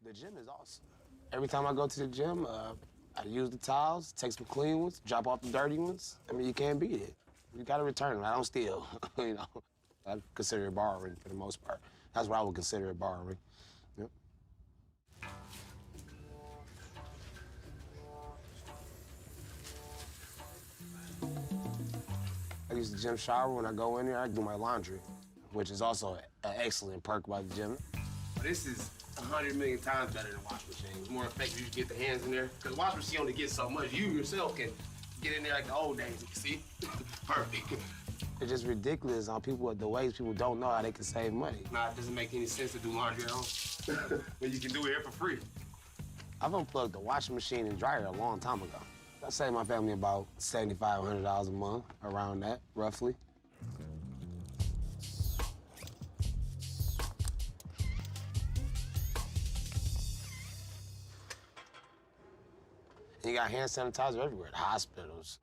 The gym is awesome. Every time I go to the gym, I use the towels, take some clean ones, drop off the dirty ones. I mean, you can't beat it. You gotta return them. I don't steal, you know. I consider it borrowing for the most part. That's what I would consider it borrowing. Yep. I use the gym shower. When I go in there, I do my laundry, which is also an excellent perk about the gym. This is 100 million times better than a wash machine. It's more effective. You get the hands in there. Because the wash machine only gets so much. You yourself can get in there like the old days. You see? Perfect. It's just ridiculous on people, the ways people don't know how they can save money. Nah, it doesn't make any sense to do laundry at home when you can do it here for free. I've unplugged the washing machine and dryer a long time ago. I save my family about $7,500 a month, around that, roughly. And you got hand sanitizer everywhere, the hospitals,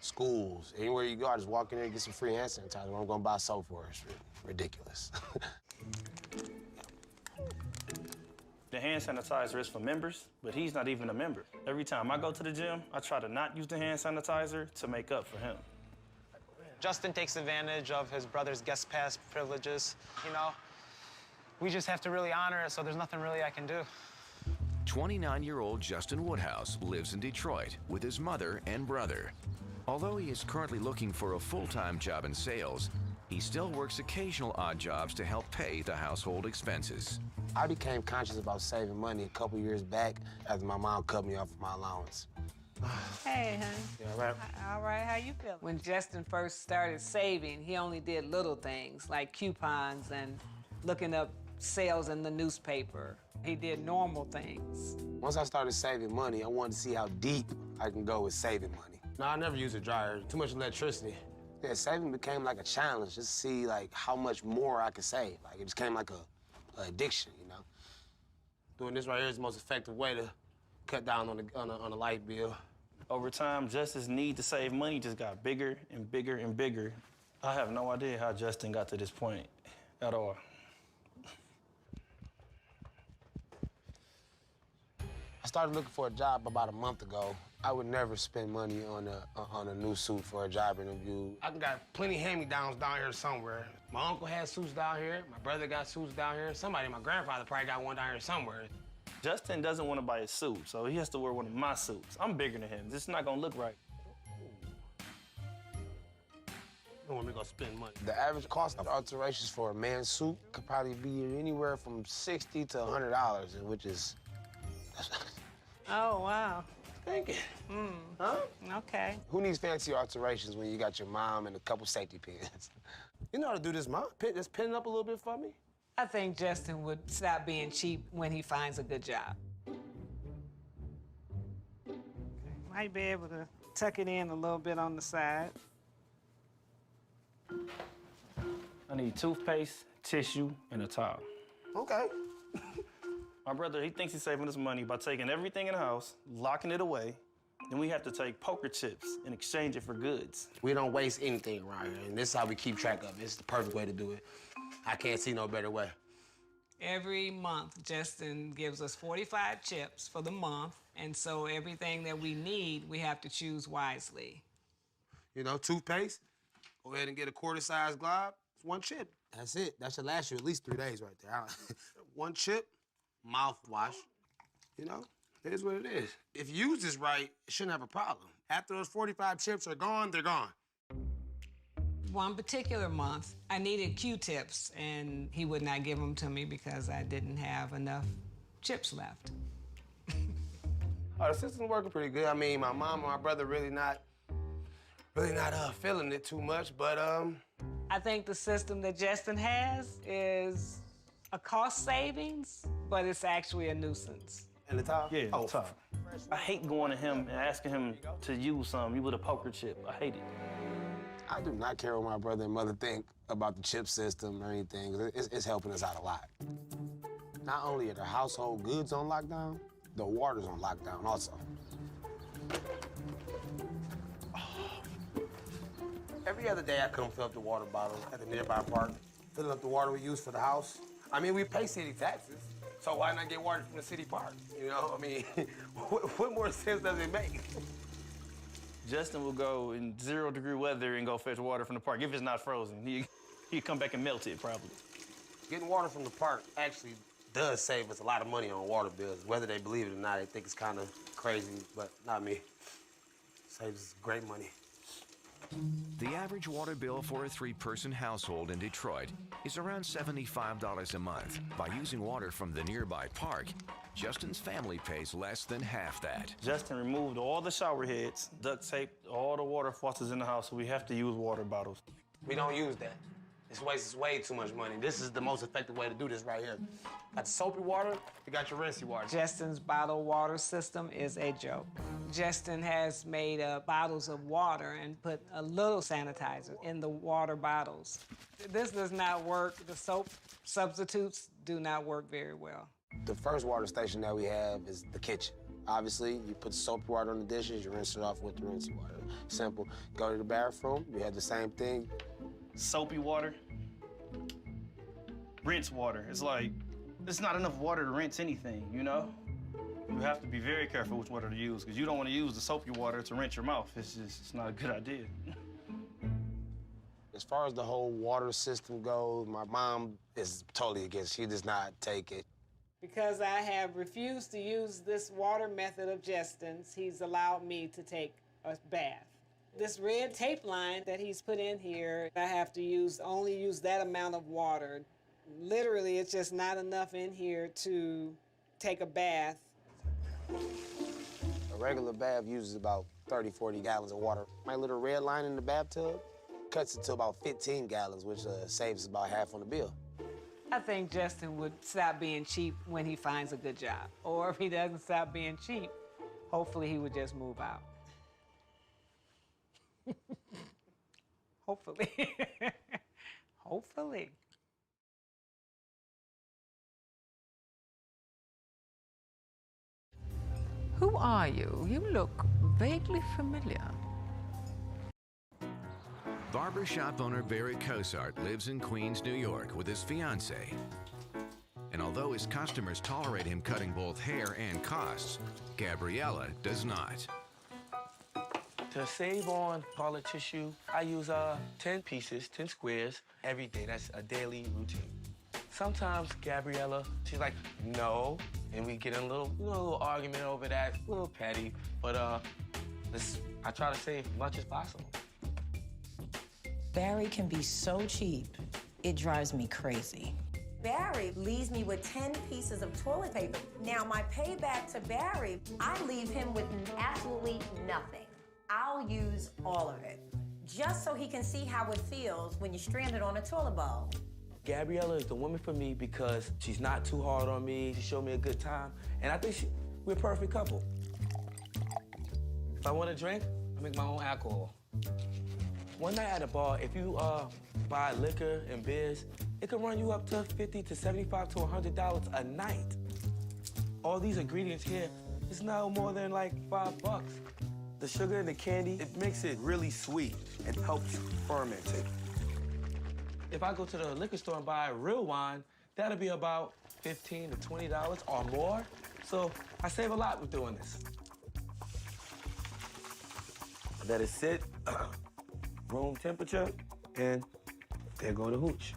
schools, anywhere you go, I just walk in there and get some free hand sanitizer. What I'm gonna buy soap for is ridiculous. The hand sanitizer is for members, but he's not even a member. Every time I go to the gym, I try to not use the hand sanitizer to make up for him. Justin takes advantage of his brother's guest pass privileges. You know, we just have to really honor it, so there's nothing really I can do. 29-year-old Justin Woodhouse lives in Detroit with his mother and brother. Although he is currently looking for a full-time job in sales, he still works occasional odd jobs to help pay the household expenses. I became conscious about saving money a couple years back after my mom cut me off of my allowance. Hey, honey. Yeah, right. All right, how you feeling? When Justin first started saving, he only did little things like coupons and looking up sales in the newspaper. He did normal things. Once I started saving money, I wanted to see how deep I can go with saving money. No, I never used a dryer. Too much electricity. Yeah, saving became like a challenge, just to see like how much more I could save. Like it became like a addiction, you know. Doing this right here is the most effective way to cut down on the light bill. Over time, Justin's need to save money just got bigger and bigger and bigger. I have no idea how Justin got to this point at all. I started looking for a job about a month ago. I would never spend money on a new suit for a job interview. I got plenty of hand-me-downs down here somewhere. My uncle has suits down here. My brother got suits down here. My grandfather probably got one down here somewhere. Justin doesn't want to buy a suit, so he has to wear one of my suits. I'm bigger than him. This is not gonna look right. You don't want me to go spend money. The average cost of alterations for a man's suit could probably be anywhere from $60 to $100, which is... Oh, wow. Thank you. Huh? Okay. Who needs fancy alterations when you got your mom and a couple safety pins? You know how to do this, Mom. Just pin it up a little bit for me. I think Justin would stop being cheap when he finds a good job. Might be able to tuck it in a little bit on the side. I need toothpaste, tissue, and a towel. Okay. My brother, he thinks he's saving us money by taking everything in the house, locking it away, then we have to take poker chips and exchange it for goods. We don't waste anything around here, and this is how we keep track of it. It's the perfect way to do it. I can't see no better way. Every month, Justin gives us 45 chips for the month, and so everything that we need, we have to choose wisely. You know, toothpaste, go ahead and get a quarter-size glob. It's one chip. That's it. That should last you at least 3 days right there. One chip, mouthwash, you know? It is what it is. If you use this right, it shouldn't have a problem. After those 45 chips are gone, they're gone. One particular month, I needed Q-tips, and he would not give them to me because I didn't have enough chips left. Oh, the system's working pretty good. I mean, my mom and my brother really not feeling it too much, but I think the system that Justin has is a cost savings, but it's actually a nuisance. And the top? Yeah, the towel. I hate going to him and asking him to use something with a poker chip. I hate it. I do not care what my brother and mother think about the chip system or anything. It's helping us out a lot. Not only are the household goods on lockdown, the water's on lockdown also. Every other day I come fill up the water bottle at the nearby park, filling up the water we use for the house. I mean, we pay city taxes, So why not get water from the city park? You know, I mean, what more sense does it make? Justin will go in 0-degree weather and go fetch water from the park if it's not frozen. He'd come back and melt it, probably. Getting water from the park actually does save us a lot of money on water bills. Whether they believe it or not, they think it's kind of crazy, but not me. Saves us great money. The average water bill for a 3-person household in Detroit is around $75 a month. By using water from the nearby park, Justin's family pays less than half that. Justin removed all the shower heads, duct taped all the water faucets in the house, so we have to use water bottles. We don't use that. This wastes way too much money. This is the most effective way to do this right here. Got the soapy water, you got your rinsey water. Justin's bottled water system is a joke. Justin has made bottles of water and put a little sanitizer in the water bottles. This does not work. The soap substitutes do not work very well. The first water station that we have is the kitchen. Obviously, you put the soapy water on the dishes, you rinse it off with the rinsey water. Simple. Go to the bathroom, you have the same thing. Soapy water, rinse water. It's like, there's not enough water to rinse anything, you know? You have to be very careful which water to use, because you don't want to use the soapy water to rinse your mouth. It's not a good idea. As far as the whole water system goes, my mom is totally against it. She does not take it. Because I have refused to use this water method of Justin's, he's allowed me to take a bath. This red tape line that he's put in here, I have to only use that amount of water. Literally, it's just not enough in here to take a bath. A regular bath uses about 30, 40 gallons of water. My little red line in the bathtub cuts it to about 15 gallons, which saves about half on the bill. I think Justin would stop being cheap when he finds a good job. Or if he doesn't stop being cheap, hopefully he would just move out. Hopefully. Hopefully. Who are you? You look vaguely familiar. Barbershop owner Barry Cosart lives in Queens, New York with his fiancée. And although his customers tolerate him cutting both hair and costs, Gabriella does not. To save on toilet tissue, I use 10 pieces, 10 squares every day. That's a daily routine. Sometimes Gabriella, she's like, no, and we get in a little argument over that, a little petty, but I try to save as much as possible. Barry can be so cheap, it drives me crazy. Barry leaves me with 10 pieces of toilet paper. Now, my payback to Barry, I leave him with absolutely nothing. I'll use all of it, just so he can see how it feels when you're stranded on a toilet bowl. Gabriella is the woman for me because she's not too hard on me, she showed me a good time, and I think we're a perfect couple. If I want a drink, I make my own alcohol. One night at a bar, if you buy liquor and beers, it can run you up to $50 to $75 to $100 a night. All these ingredients here is now more than like $5. The sugar and the candy, it makes it really sweet and helps ferment it. If I go to the liquor store and buy real wine, that'll be about $15 to $20 or more. So I save a lot with doing this. Let it sit, room temperature, and there go the hooch.